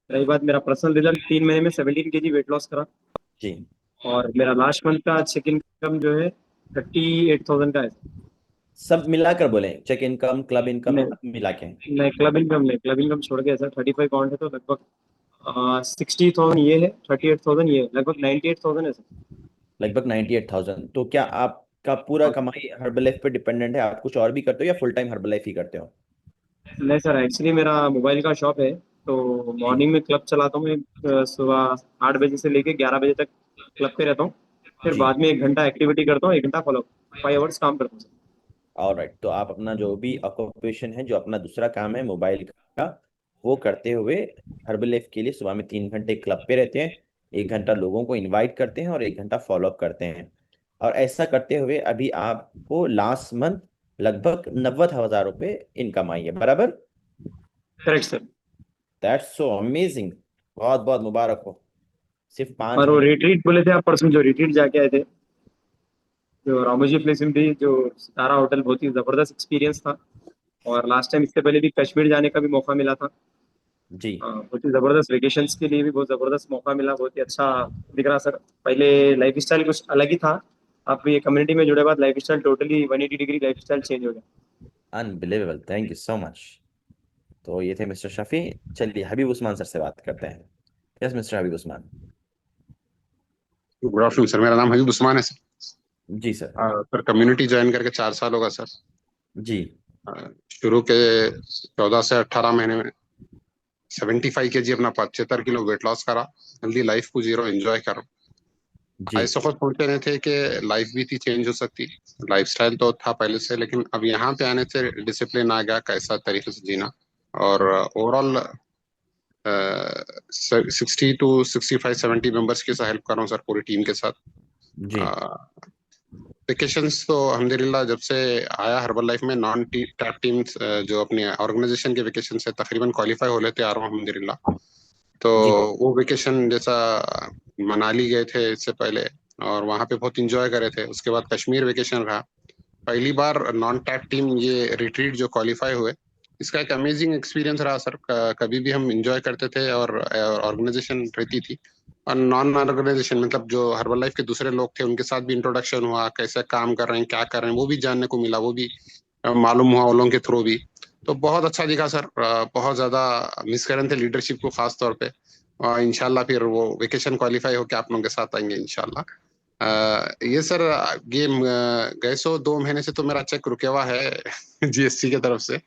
रही बात मेरा पर्सनल रिजल्ट, 3 महीने में 17 kg वेट लॉस करा। जी। और मेरा लास्ट मंथ का चेक इनकम जो है 38,000 का है। सब मिलाकर बोले, चेक इनकम, क्लब इनकम, नहीं, सब मिला के। नहीं क्लब इनकम नहीं, क्लब इनकम छोड़ के सर 35 काउंट है तो लगभग 60,000 ये है, 38,000 ये है, लगभग 98,000 है सर। लगभग 98,000। तो क्या आपका पूरा हाँ। कमाई हर्बल लाइफ पे डिपेंडेंट है? आप कुछ और भी करते हो या फुल टाइम हर्बल लाइफ ही करते हो? नहीं सर, एक्चुअली मेरा मोबाइल का शॉप है, तो जी। मॉर्निंग में क्लब चलाता हूँ मैं। सुबह 8 बजे से लेके 11 बजे तक क्लब पे रहता हूँ। फिर जी। बाद में 1 घंटा एक्टिविटी करता हूँ, 1 घंटा फॉलो, 5 आवर्स काम करता हूँ सर। ऑलराइट, तो आप अपना जो भी ऑक्यूपेशन है, जो अपना दूसरा काम है मोबाइल का, वो करते हुए हर्बल लाइफ के लिए सुबह में 3 घंटे क्लब पे रहते हैं, 1 घंटा लोगों को इनवाइट करते हैं और 1 घंटा फॉलोअप करते हैं। और ऐसा करते हुए अभी आपको लास्ट मंथ लगभग 90,000 रुपये इनकम आई है, बराबर? Correct sir. That's so amazing. बहुत बहुत मुबारक हो। सिर्फ पाँच और वो घंटे रिट्रीट बोले थे आप परसों, जो रिट्रीट जाके आए थे, जो रामोजी प्लेस में भी जो सितारा होटल, बहुत ही जबरदस्त एक्सपीरियंस था। और लास्ट टाइम इससे पहले भी कश्मीर जाने का भी मौका मिला था। जी। बहुत ही जबरदस्त, वेकेशंस के लिए भी बहुत जबरदस्त मौका मिला, बहुत ही अच्छा दिख रहा सर। पहले लाइफ स्टाइल कुछ अलग ही था, आप ये कम्युनिटी में जुड़े बाद life style totally 180 degree life style change हो गया। Unbelievable, thank you so much. तो ये थे मिस्टर शफी। चलिए हबीब उस्मान सर से बात करते हैं। यस मिस्टर हबीब उस्मान। गुड आफ्टरनून सर, मेरा नाम हबीब उस्मान है सर। जी सर। सर कम्युनिटी ज्वाइन करके 4 साल होगा सर। जी। अ, शुरू के 14 से 18 महीने में 75 kg अपना 75 किलो वेट लॉस करा। हेल्दी लाइफ को जीरो एंजॉय कर रहा जी। हूँ। ऐसा कुछ सोचते नहीं थे कि लाइफ भी थी चेंज हो सकती। लाइफस्टाइल तो था पहले से, लेकिन अब यहाँ पे आने से डिसिप्लिन आ गया, कैसा तरीके से जीना। और ओवरऑल 60 to 65 70 मेंबर्स के साथ हेल्प कर रहा हूँ सर, पूरी टीम के साथ। जी। वेकेशंस तो अल्हम्दुलिल्लाह जब से आया हर्बल लाइफ में, नॉन टैप टीम्स जो अपनी ऑर्गेनाइजेशन के वेकेशन से तकरीबन क्वालिफाई हो लेते आ रहा हूँ अल्हम्दुलिल्लाह। तो जी। वो वेकेशन जैसा मनाली गए थे इससे पहले, और वहाँ पे बहुत इंजॉय करे थे। उसके बाद कश्मीर वेकेशन रहा। पहली बार नॉन टैप टीम ये रिट्रीट जो क्वालिफाई हुए, इसका एक अमेजिंग एक्सपीरियंस रहा सर। कभी भी हम इंजॉय करते थे और ऑर्गेनाइजेशन रहती थी। और नॉन ऑर्गेनाइजेशन मतलब जो हर्बल लाइफ के दूसरे लोग थे, उनके साथ भी इंट्रोडक्शन हुआ, कैसे काम कर रहे हैं, क्या कर रहे हैं, वो भी जानने को मिला, वो भी मालूम हुआ, वो लोगों के थ्रू भी। तो बहुत अच्छा दिखा सर। बहुत ज्यादा मिस कर रहे थे लीडरशिप को खास तौर पे। इंशाल्लाह फिर वो वेकेशन क्वालिफाई होकर आप लोगों के साथ आएंगे इंशाल्लाह। ये सर गेम गए 2 महीने से तो मेरा चेक रुके हुआ है जीएसटी की तरफ से।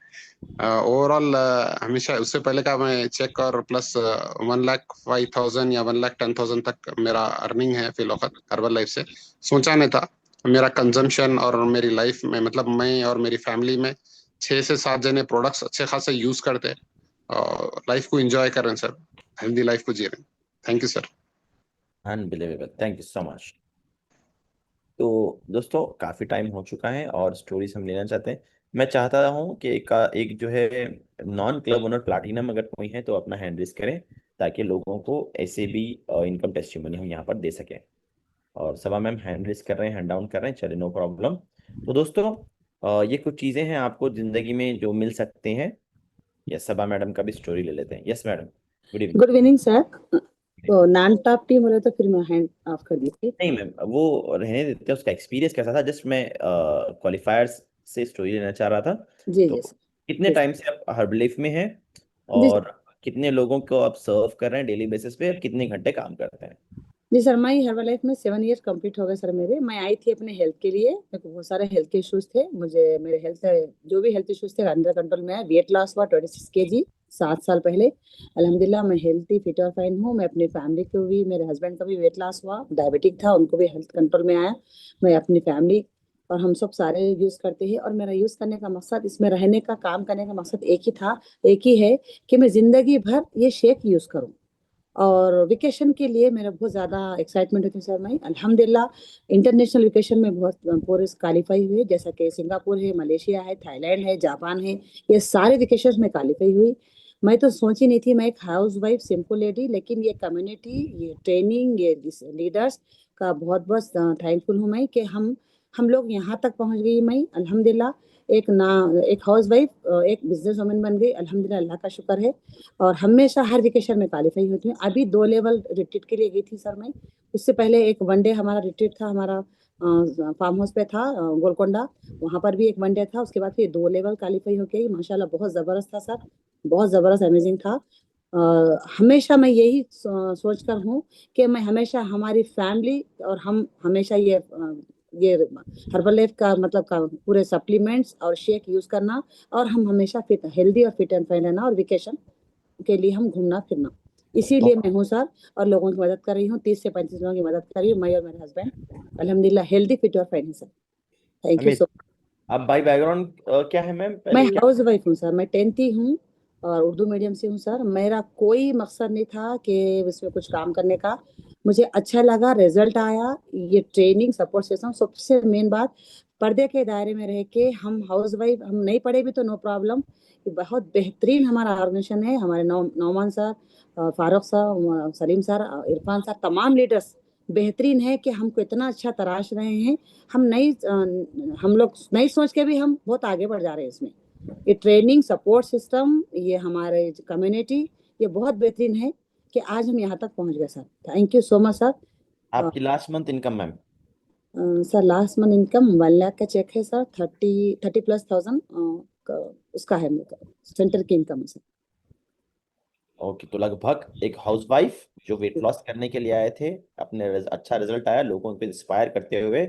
ओवरऑल हमेशा उससे पहले का मैं चेक और प्लस 1,05,000 या 1,10,000 तक मेरा अर्निंग है फिलहाल हर्बल लाइफ से। सोचा नहीं था। मेरा कंजम्पशन और मेरी लाइफ में, मतलब मैं और मेरी फैमिली में 6 से 7 जने प्रोडक्ट्स अच्छे खासे यूज करते हैं और लाइफ को एंजॉय कर रहे हैं सर, हेल्दी लाइफ को जी रहे हैं। Thank you sir. Unbelievable, thank you so much. तो दोस्तों काफ़ी टाइम हो चुका है और स्टोरीज हम लेना चाहते हैं। मैं चाहता हूँ कि एक जो है नॉन क्लब ओनर प्लाटिनम अगर कोई है तो अपना हैंड रेस करें, ताकि लोगों को ऐसे भी इनकम टेस्टिमोनी हम यहाँ पर दे सकें। और सभा मैम हैंड रेस कर रहे हैं, हैंड डाउन कर रहे हैं, चलिए नो प्रॉब्लम। तो दोस्तों ये कुछ चीज़ें हैं आपको ज़िंदगी में जो मिल सकते हैं। यस, सभा मैडम का भी स्टोरी ले लेते हैं। Yes madam, good evening. Good evening sir. तो नॉन टॉप टीम बोले तो फिर मैं हैंड ऑफ कर दी थी। नहीं मैम, वो रहने देते हैं। उसका एक्सपीरियंस कैसा था, जस्ट मैं क्वालिफायर्स से स्टोरी लेना चाह रहा था। जी तो जी सर। कितने जी टाइम से आप हर्बलाइफ में हैं जी और कितने लोगों को आप सर्व कर रहे हैं डेली बेसिस पे, और कितने घंटे काम करते हैं? जी सर, मैं हर्बल लाइफ में 7 इयर्स कंप्लीट हो गए सर मेरे। मैं आई थी अपने हेल्थ के लिए, मेरे को बहुत सारे हेल्थ के इश्यूज थे। मुझे मेरे हेल्थ जो भी हेल्थ इश्यूज थे अंडर कंट्रोल में है। वेट लॉस हुआ 26 kg 7 साल पहले। अल्हम्दुलिल्लाह मैं हेल्थी फिट और फाइन हूँ। मैं अपनी फैमिली को भी, मेरे हस्बैंड का भी वेट लॉस हुआ, डायबिटिक था, उनको भी हेल्थ कंट्रोल में आया। मैं अपनी फैमिली और हम सब सारे यूज करते हैं। और मेरा यूज करने का मकसद, इसमें रहने का, काम करने का मकसद एक ही था, एक ही है कि मैं जिंदगी भर ये शेक यूज करूँ। और वेकेशन के लिए मेरा बहुत ज़्यादा एक्साइटमेंट होती है सर। मैं अल्हम्दुलिल्लाह इंटरनेशनल वेकेशन में बहुत पूरे क्वालिफाई हुए, जैसा कि सिंगापुर है, मलेशिया है, थाईलैंड है, जापान है। ये सारे वेकेशन में क्वालिफाई हुई। मैं तो सोची नहीं थी, मैं एक हाउस वाइफ सिंपल लेडी, लेकिन ये कम्युनिटी, ये ट्रेनिंग, ये लीडर्स का बहुत बहुत थैंकफुल हूँ मैं कि हम लोग यहाँ तक पहुँच गई। मैं अल्हम्दुलिल्लाह एक हाउस वाइफ, एक बिजनेस वुमन बन गई, अल्हम्दुलिल्लाह, अल्लाह का शुक्र है। और हमेशा हर वेकेशन में क्वालिफाई होती हूँ। अभी 2 लेवल रिट्रीट के लिए गई थी सर मैं। उससे पहले एक वन डे हमारा रिट्रीट था, हमारा फार्म हाउस पे था, गोलकोंडा, वहाँ पर भी एक वन डे था। उसके बाद फिर 2 लेवल क्वालिफाई होके आई, माशाल्लाह बहुत ज़बरदस्त था सर, बहुत ज़बरदस्त अमेजिंग था। हमेशा मैं यही सोच कर हूँ कि मैं हमेशा हमारी फैमिली और हम हमेशा ये हर्बल लाइफ का मतलब का पूरे सप्लीमेंट्स और शेक यूज करना, और हम हमेशा फिट हेल्दी और फिट एंड फाइन रहना, और वेकेशन के लिए हम घूमना फिरना, इसीलिए मैं हूँ सर। और लोगों की मदद कर रही हूँ, 30 से 35 लोगों की मदद कर रही हूँ, मैं और मेरे हस्बैंड अल्हम्दुलिल्लाह हेल्दी फिट और फाइन है सर। थैंक यू अमित, सो। आप बाई बैकग्राउंड क्या है मैम, मैं पहले क्या? हाउस वाइफ हूँ सर, मैं 10th ही हूँ और उर्दू मीडियम से हूँ सर। मेरा कोई मकसद नहीं था कि इसमें कुछ काम करने का, मुझे अच्छा लगा, रिजल्ट आया, ये ट्रेनिंग सपोर्ट सिस्टम, सबसे मेन बात पर्दे के दायरे में रह के हम हाउस वाइफ, हम नहीं पढ़े भी तो नो प्रॉब्लम। ये बहुत बेहतरीन हमारा ऑर्गेनाइजेशन है, हमारे Nauman sir, Farooq sir, Salim sir, Irfan sir, तमाम लीडर्स बेहतरीन है कि हमको इतना अच्छा तराश रहे हैं। हम लोग नई सोच के भी हम बहुत आगे बढ़ जा रहे हैं इसमें। ये ट्रेनिंग सपोर्ट सिस्टम, ये हमारे कम्युनिटी, ये बहुत बेहतरीन है कि आज हम यहाँ तक पहुँच गए sir. Thank you so much sir. आपकी last month income ma'am? Sir last month income 1 lakh का चेक है सर, 30+ थाउजेंड उसका है, सेंटर की इनकम है सर। ओके, तो लगभग एक हाउसवाइफ जो वेट लॉस करने के लिए आए थे, अपने अच्छा रिजल्ट आया, लोगों को इंस्पायर करते हुए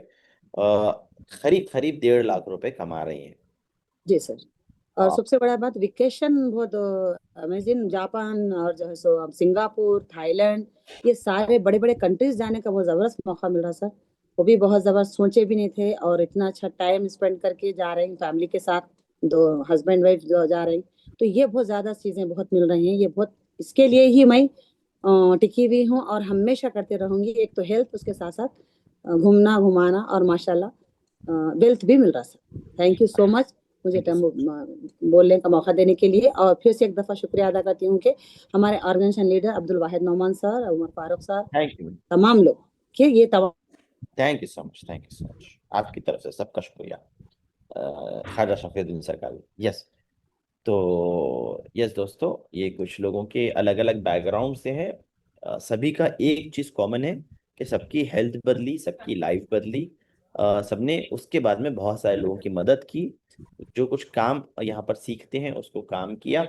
करीब करीब 1.5 लाख रुपए कमा रही हैं। जी सर। और आप सबसे बड़ा बात, वेकेशन बहुत अमेजिंग, जापान और जो है सो अब सिंगापुर, थाईलैंड, ये सारे बड़े बड़े कंट्रीज जाने का बहुत ज़बरदस्त मौका मिल रहा सर। वो भी बहुत ज़बरदस्त, सोचे भी नहीं थे, और इतना अच्छा टाइम स्पेंड करके जा रहे हैं फैमिली के साथ, 2 हस्बैंड वाइफ जो जा रहे हैं। तो ये बहुत ज़्यादा चीज़ें बहुत मिल रही हैं, ये बहुत, इसके लिए ही मैं टिकी हुई हूँ और हमेशा करते रहूंगी। एक तो हेल्थ, उसके साथ साथ घूमना घुमाना, और माशाल्लाह वेल्थ भी मिल रहा sir. Thank you so much मुझे थैंक यू। बोलने का मौका देने के लिए। और फिर से एक दफ़ा शुक्रिया अदा करती हूँ कि हमारे organisation leader Abdul Wahid Nauman sir, Umar Farooq sir, thank you. तमाम लोग कि ये तमाम। Thank you so much, thank you so much, आपकी तरफ से सबका शुक्रिया। ख्वाजा शफीउद्दीन सर का भी यस। तो यस दोस्तों, ये कुछ लोगों के अलग अलग बैकग्राउंड से है। सभी का एक चीज कॉमन है कि सबकी हेल्थ बदली, सबकी लाइफ बदली। सबने उसके बाद में बहुत सारे लोगों की मदद की, जो कुछ काम यहाँ पर सीखते हैं उसको काम किया,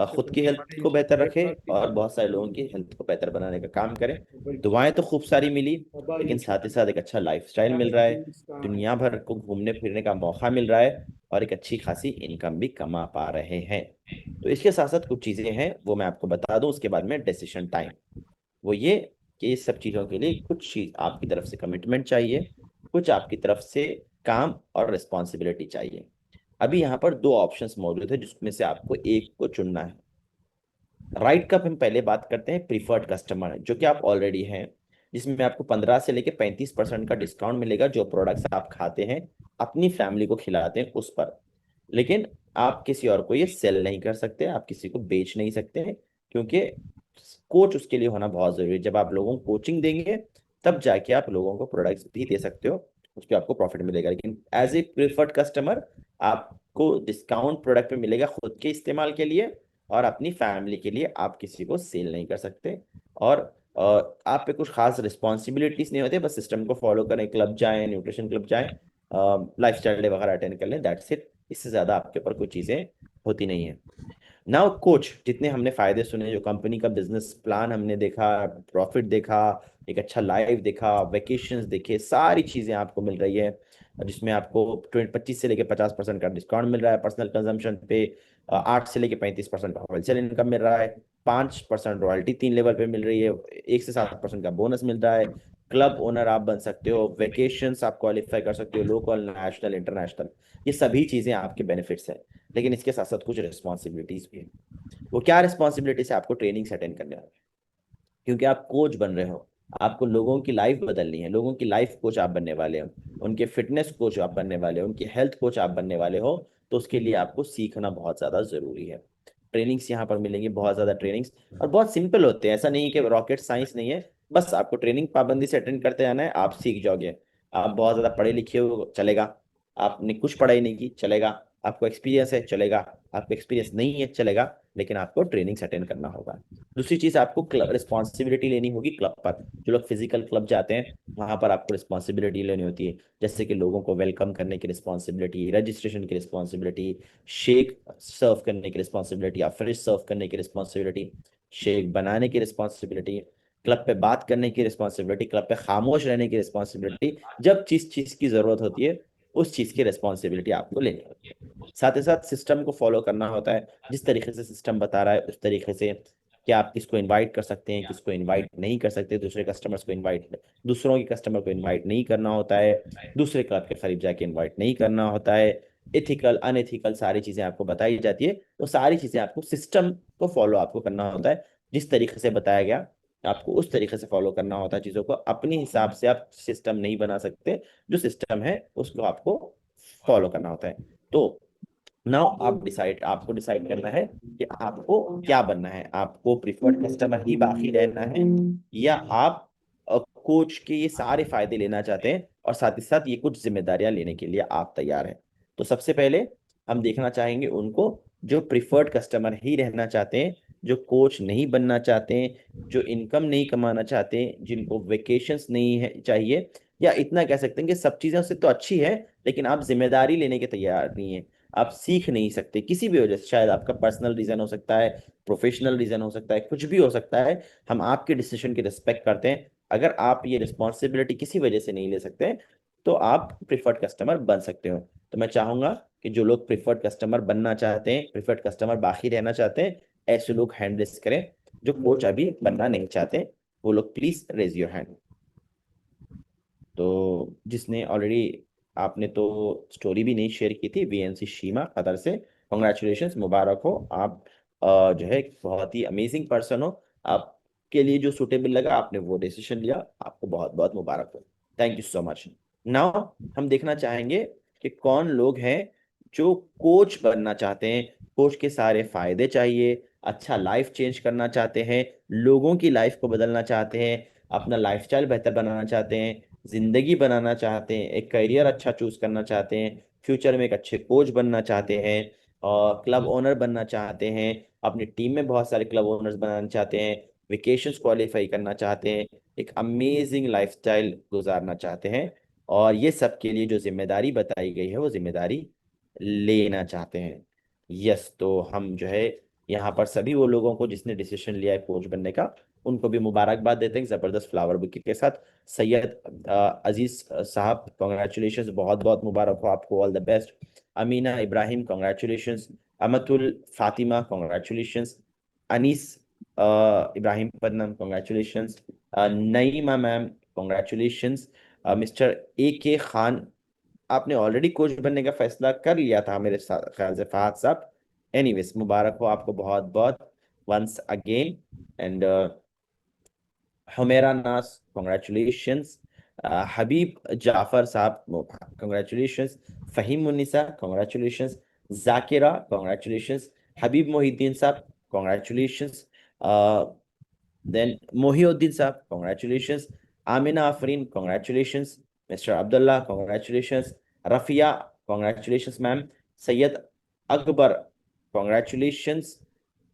खुद की हेल्थ को बेहतर रखे और बहुत सारे लोगों की हेल्थ को बेहतर बनाने का काम करें। दुआएं तो खूब सारी मिली, लेकिन साथ ही साथ एक अच्छा लाइफस्टाइल मिल रहा है, दुनिया भर को घूमने फिरने का मौका मिल रहा है, और एक अच्छी खासी इनकम भी कमा पा रहे हैं। तो इसके साथ साथ कुछ चीजें हैं वो मैं आपको बता दूं, उसके बाद में डिसीजन टाइम। वो ये कि इस सब चीजों के लिए कुछ चीज आपकी तरफ से कमिटमेंट चाहिए, कुछ आपकी तरफ से काम और रिस्पॉन्सिबिलिटी चाहिए। अभी यहाँ पर 2 ऑप्शंस मौजूद है जिसमें से आपको एक को चुनना है। राइट कप हम पहले बात करते हैं प्रीफर्ड कस्टमर, जो कि आप ऑलरेडी हैं, जिसमें आपको 15 से लेके 35% का डिस्काउंट मिलेगा जो प्रोडक्ट्स आप खाते हैं, अपनी फैमिली को खिलाते हैं उस पर। लेकिन आप किसी और को ये सेल नहीं कर सकते, आप किसी को बेच नहीं सकते हैं, क्योंकि कोच उसके लिए होना बहुत जरूरी है। जब आप लोगों को कोचिंग देंगे तब जाके आप लोगों को प्रोडक्ट्स भी दे सकते हो, उस पर आपको प्रॉफिट मिलेगा। लेकिन एज ए प्रीफर्ड कस्टमर आपको डिस्काउंट प्रोडक्ट पे मिलेगा खुद के इस्तेमाल के लिए, और अपनी फैमिली के लिए आप किसी को सेल नहीं कर सकते। और आप पे कुछ खास रिस्पॉन्सिबिलिटीज नहीं होते, बस सिस्टम को फॉलो करें, क्लब जाएं, न्यूट्रिशन क्लब जाएं, लाइफस्टाइल डे वगैरह अटेंड कर लें, दैट्स इट। इससे ज़्यादा आपके ऊपर कोई चीज़ें होती नहीं है। नाउ कोच, जितने हमने फायदे सुने, जो कंपनी का बिजनेस प्लान हमने देखा, प्रॉफिट देखा, एक अच्छा लाइव देखा, वेकेशंस देखे, सारी चीज़ें आपको मिल रही है, जिसमें आपको 25 से लेके 50% का डिस्काउंट मिल रहा है पर्सनल कंजम्पशन पे, 8 से लेके 35% का होलसेल इनकम मिल रहा है, 5% रॉयल्टी 3 लेवल पे मिल रही है, 1 से 7% का बोनस मिल रहा है, क्लब ओनर आप बन सकते हो, वेकेशंस आप क्वालिफाई कर सकते हो, लोकल, नेशनल, इंटरनेशनल, ये सभी चीज़ें आपके बेनिफिट्स हैं। लेकिन इसके साथ साथ कुछ रिस्पॉन्सिबिलिटीज भी है। वो क्या रिस्पॉन्सिबिलिटीज है? आपको ट्रेनिंग अटेंड करने वाले, क्योंकि आप कोच बन रहे हो, आपको लोगों की लाइफ बदलनी है, लोगों की लाइफ कोच आप बनने वाले हो, उनके फिटनेस कोच आप बनने वाले हो, उनकी हेल्थ कोच आप बनने वाले हो। तो उसके लिए आपको सीखना बहुत ज़्यादा ज़रूरी है। ट्रेनिंग्स यहाँ पर मिलेंगी, बहुत ज़्यादा ट्रेनिंग्स, और बहुत सिंपल होते हैं, ऐसा नहीं है कि रॉकेट साइंस नहीं है। बस आपको ट्रेनिंग पाबंदी से अटेंड करते जाना है, आप सीख जाओगे। आप बहुत ज़्यादा पढ़े लिखे हो चलेगा, आपने कुछ पढ़ाई नहीं की चलेगा, आपको एक्सपीरियंस है चलेगा, आपको एक्सपीरियंस नहीं है चलेगा, लेकिन आपको ट्रेनिंग्स अटेंड करना होगा। दूसरी चीज, आपको क्लब रिस्पॉन्सिबिलिटी लेनी होगी क्लब पर। जो लोग फिजिकल क्लब जाते हैं वहां पर आपको रिस्पॉन्सिबिलिटी लेनी होती है, जैसे कि लोगों को वेलकम करने की रिस्पॉन्सिबिलिटी, रजिस्ट्रेशन की रिस्पॉन्सिबिलिटी, शेक सर्व करने की रिस्पॉन्सिबिलिटी या फ्रिज सर्व करने की रिस्पॉन्सिबिलिटी, शेक बनाने की रिस्पॉन्सिबिलिटी, क्लब पे बात करने की रिस्पॉन्सिबिलिटी, क्लब पे खामोश रहने की रिस्पॉन्सिबिलिटी, जब जिस चीज की जरूरत होती है उस चीज की रिस्पॉन्सिबिलिटी आपको लेनी होती है। साथ ही साथ सिस्टम को फॉलो करना होता है, जिस तरीके से सिस्टम बता रहा है उस तरीके से, कि आप किसको इनवाइट कर सकते हैं, किसको इनवाइट नहीं कर सकते, दूसरे कस्टमर्स को इनवाइट, दूसरों के कस्टमर को इनवाइट नहीं करना होता है, दूसरे क्लब के करीब जाके इनवाइट नहीं करना होता है, एथिकल अनएथिकल सारी चीजें आपको बताई जाती है। तो सारी चीजें आपको सिस्टम को फॉलो आपको करना होता है, जिस तरीके से बताया गया आपको उस तरीके से फॉलो करना होता है चीजों को। अपने हिसाब से आप सिस्टम नहीं बना सकते, जो सिस्टम है उसको आपको फॉलो करना होता है। तो नाउ आपको डिसाइड करना है कि आपको क्या बनना है। आपको प्रिफर्ड कस्टमर ही बाकी रहना है, या आप कोच के ये सारे फायदे लेना चाहते हैं और साथ ही साथ ये कुछ जिम्मेदारियां लेने के लिए आप तैयार हैं। तो सबसे पहले हम देखना चाहेंगे उनको जो प्रिफर्ड कस्टमर ही रहना चाहते हैं, जो कोच नहीं बनना चाहते हैं, जो इनकम नहीं कमाना चाहते हैं, जिनको वेकेशंस नहीं है चाहिए, या इतना कह सकते हैं कि सब चीजें उससे तो अच्छी है लेकिन आप जिम्मेदारी लेने के तैयार नहीं है, आप सीख नहीं सकते किसी भी वजह से। शायद आपका पर्सनल रीजन हो सकता है, प्रोफेशनल रीजन हो सकता है, कुछ भी हो सकता है। हम आपके डिसीजन की रिस्पेक्ट करते हैं। अगर आप ये रिस्पॉन्सिबिलिटी किसी वजह से नहीं ले सकते तो आप प्रिफर्ड कस्टमर बन सकते हो। तो मैं चाहूंगा कि जो लोग प्रिफर्ड कस्टमर बनना चाहते हैं, प्रिफर्ड कस्टमर बाकी रहना चाहते हैं, ऐसे लोग हैंड रेस करें। जो कोच अभी बनना नहीं चाहते वो लोग प्लीज रेज योर हैंड। तो जिसने ऑलरेडी, आपने तो स्टोरी भी नहीं शेयर की थी, वीएनसी शीमा कतर से, कॉन्ग्रेचुलेशन, मुबारक हो। आप जो है एक बहुत ही अमेजिंग पर्सन हो। आपके लिए जो सुटेबल लगा आपने वो डिसीजन लिया, आपको बहुत बहुत मुबारक हो। Thank you so much. Now हम देखना चाहेंगे कि कौन लोग हैं जो कोच बनना चाहते हैं, कोच के सारे फायदे चाहिए, अच्छा लाइफ चेंज करना चाहते हैं, लोगों की लाइफ को बदलना चाहते हैं, अपना लाइफस्टाइल बेहतर बनाना चाहते हैं, जिंदगी बनाना चाहते हैं, एक करियर अच्छा चूज करना चाहते हैं, फ्यूचर में एक अच्छे कोच बनना चाहते हैं, और क्लब ओनर बनना चाहते हैं, अपनी टीम में बहुत सारे क्लब ओनर्स बनाना चाहते हैं, वेकेशंस क्वालिफाई करना चाहते हैं, एक अमेजिंग लाइफस्टाइल गुजारना चाहते हैं, और ये सब के लिए जो जिम्मेदारी बताई गई है वो जिम्मेदारी लेना चाहते हैं। यस, तो हम जो है यहाँ पर सभी वो लोगों को जिसने डिसीजन लिया है कोच बनने का, उनको भी मुबारकबाद देते हैं जबरदस्त फ्लावर बुके के साथ। सैयद अजीज साहब कॉन्ग्रेचुलेशंस, बहुत बहुत मुबारक हो आपको, all the best. Amina Ibrahim congratulations, Amtul Fatima congratulations, Anees Ibrahim Pannam congratulations, Naima ma'am congratulations, mister A K Khan, आपने ऑलरेडी कोच बनने का फैसला कर लिया था मेरे ख्याल से फहद साहब। एनीवेज मुबारक हो आपको बहुत बहुत वंस अगेन। एंड हुमेरा नास कॉन्ग्रेचुलेशंस, हबीब जाफर साहब congratulations, Faheem मुन्निसा congratulations, Zakira congratulations, हबीब मोहिद्दीन साहब कॉन्ग्रेचुलेशंस, देन मोहिउद्दीन साहब congratulations, Amina Afreen congratulations, mister Abdullah congratulations, Rafia congratulations ma'am, Syed Akbar congratulations,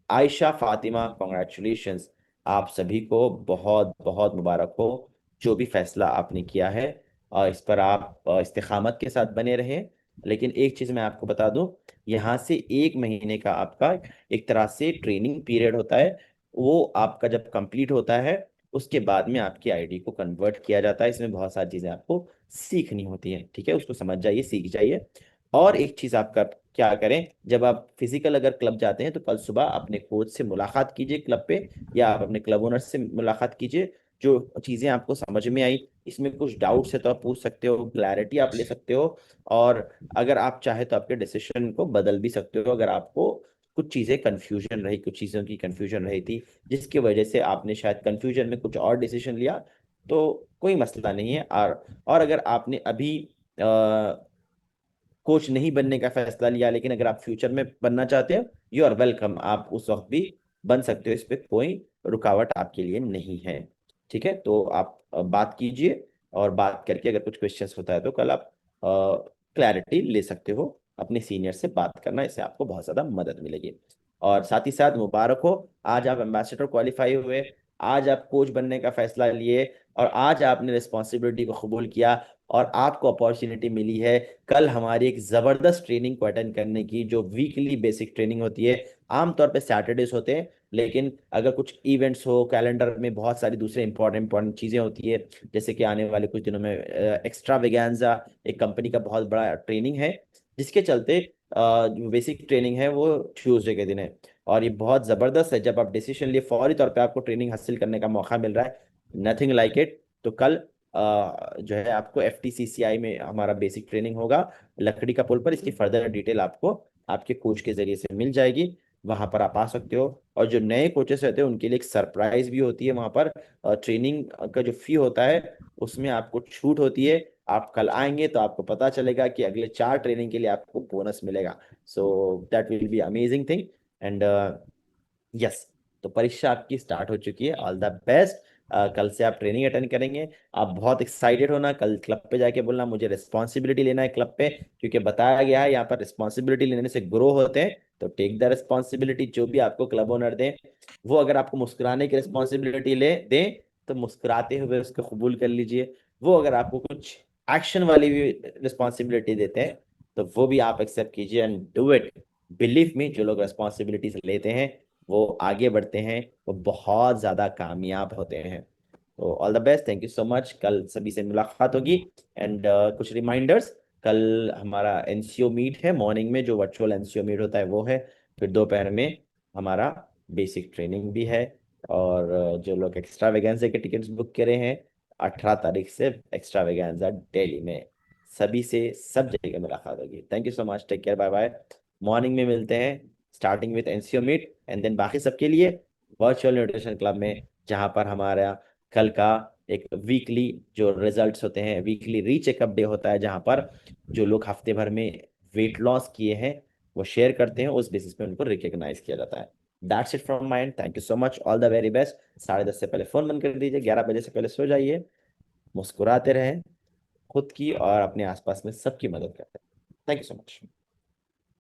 Ayesha Fatima congratulations. आप सभी को बहुत बहुत मुबारक हो जो भी फैसला आपने किया है, और इस पर आप इस्तिकामत के साथ बने रहें। लेकिन एक चीज़ मैं आपको बता दूं, यहाँ से 1 महीने का आपका एक तरह से ट्रेनिंग पीरियड होता है। वो आपका जब कंप्लीट होता है उसके बाद में आपकी आईडी को कन्वर्ट किया जाता है। इसमें बहुत सारी चीज़ें आपको सीखनी होती हैं, ठीक है, उसको समझ जाइए, सीख जाइए। और एक चीज़ आप कर क्या करें, जब आप फिजिकल अगर क्लब जाते हैं तो कल सुबह अपने कोच से मुलाकात कीजिए क्लब पे, या आप अपने क्लब ओनर से मुलाकात कीजिए। जो चीज़ें आपको समझ में आई, इसमें कुछ डाउट्स है तो आप पूछ सकते हो, क्लैरिटी आप ले सकते हो, और अगर आप चाहे तो आपके डिसीजन को बदल भी सकते हो। अगर आपको कुछ चीज़ें कन्फ्यूजन रही, कुछ चीज़ों की कन्फ्यूजन रही थी जिसकी वजह से आपने शायद कन्फ्यूजन में कुछ और डिसीजन लिया, तो कोई मसला नहीं है। और अगर आपने अभी कोच नहीं बनने का फैसला लिया लेकिन अगर आप फ्यूचर में बनना चाहते हो, यू आर वेलकम, आप उस वक्त भी बन सकते हो, इस पे कोई रुकावट आपके लिए नहीं है। ठीक है, तो आप बात कीजिए, और बात करके अगर कुछ क्वेश्चंस होता है तो कल आप क्लैरिटी ले सकते हो। अपने सीनियर से बात करना, इससे आपको बहुत ज़्यादा मदद मिलेगी। और साथ ही साथ मुबारक हो, आज आप एम्बेसडर क्वालिफाई हुए, आज आप कोच बनने का फैसला लिए, और आज आपने रिस्पॉन्सिबिलिटी को कबूल किया, और आपको अपॉर्चुनिटी मिली है कल हमारी एक ज़बरदस्त ट्रेनिंग को अटेंड करने की, जो वीकली बेसिक ट्रेनिंग होती है। आमतौर पे सैटरडेज होते हैं, लेकिन अगर कुछ इवेंट्स हो, कैलेंडर में बहुत सारी दूसरे इंपॉर्टेंट चीज़ें होती है, जैसे कि आने वाले कुछ दिनों में एक्स्ट्रावेगेंजा एक कंपनी का बहुत बड़ा ट्रेनिंग है, जिसके चलते जो बेसिक ट्रेनिंग है वो ट्यूसडे के दिन है। और ये बहुत ज़बरदस्त है, जब आप डिसीजन लिए फौरी तौर पे आपको ट्रेनिंग हासिल करने का मौका मिल रहा है, नथिंग लाइक इट। तो कल जो है आपको FTCCI में हमारा बेसिक ट्रेनिंग होगा लकड़ी का पुल पर। इसकी फर्दर डिटेल आपको आपके कोच के जरिए से मिल जाएगी, वहां पर आप आ सकते हो। और जो नए कोचेस रहते हैं उनके लिए एक सरप्राइज भी होती है वहां पर। ट्रेनिंग का जो फी होता है उसमें आपको छूट होती है। आप कल आएंगे तो आपको पता चलेगा कि अगले 4 ट्रेनिंग के लिए आपको बोनस मिलेगा। So that will be amazing thing. And yes, तो परीक्षा आपकी स्टार्ट हो चुकी है, ऑल द बेस्ट। कल से आप ट्रेनिंग अटेंड करेंगे। आप बहुत एक्साइटेड होना, कल क्लब पे जाके बोलना मुझे रिस्पॉन्सिबिलिटी लेना है क्लब पे, क्योंकि बताया गया है यहाँ पर रिस्पॉन्सिबिलिटी लेने से ग्रो होते हैं। तो टेक द रिस्पॉन्सिबिलिटी, जो भी आपको क्लब ओनर दें, वो अगर आपको मुस्कुराने की रिस्पॉन्सिबिलिटी ले दें तो मुस्कुराते हुए उसको कबूल कर लीजिए। वो अगर आपको कुछ एक्शन वाली भी रिस्पॉन्सिबिलिटी देते हैं तो वो भी आप एक्सेप्ट कीजिए and do it. Believe me, जो लोग रिस्पॉन्सिबिलिटीज लेते हैं वो आगे बढ़ते हैं, वो बहुत ज़्यादा कामयाब होते हैं। तो all the best, thank you so much. कल सभी से मुलाकात होगी। एंड कुछ रिमाइंडर्स, कल हमारा NCO मीट है मॉर्निंग में, जो वर्चुअल NCO मीट होता है वो है। फिर दोपहर में हमारा बेसिक ट्रेनिंग भी है। और जो लोग एक्स्ट्रा वेगेंजा के टिकट्स बुक करे हैं, 18 तारीख से एक्स्ट्रा वेगेंजा दिल्ली में सभी से सब जगह मुलाकात होगी। Thank you so much, take care, bye bye. Morning में मिलते हैं, starting with NCO meet, and then बाकी सबके लिए वर्चुअल न्यूट्रिशन क्लब में, जहाँ पर हमारा कल का एक वीकली जो रिजल्ट्स होते हैं, वीकली रीचेकअप डे होता है, जहाँ पर जो लोग हफ्ते भर में वेट लॉस किए हैं वो शेयर करते हैं, उस बेसिस पे उनको रिकॉग्नाइज किया जाता है। That's it from my and, thank you so much, all the very best. 10:30 से पहले फोन बंद कर दीजिए, 11 बजे से पहले सो जाइए। मुस्कुराते रहें, खुद की और अपने आसपास में सबकी मदद करते हैं। Thank you so much.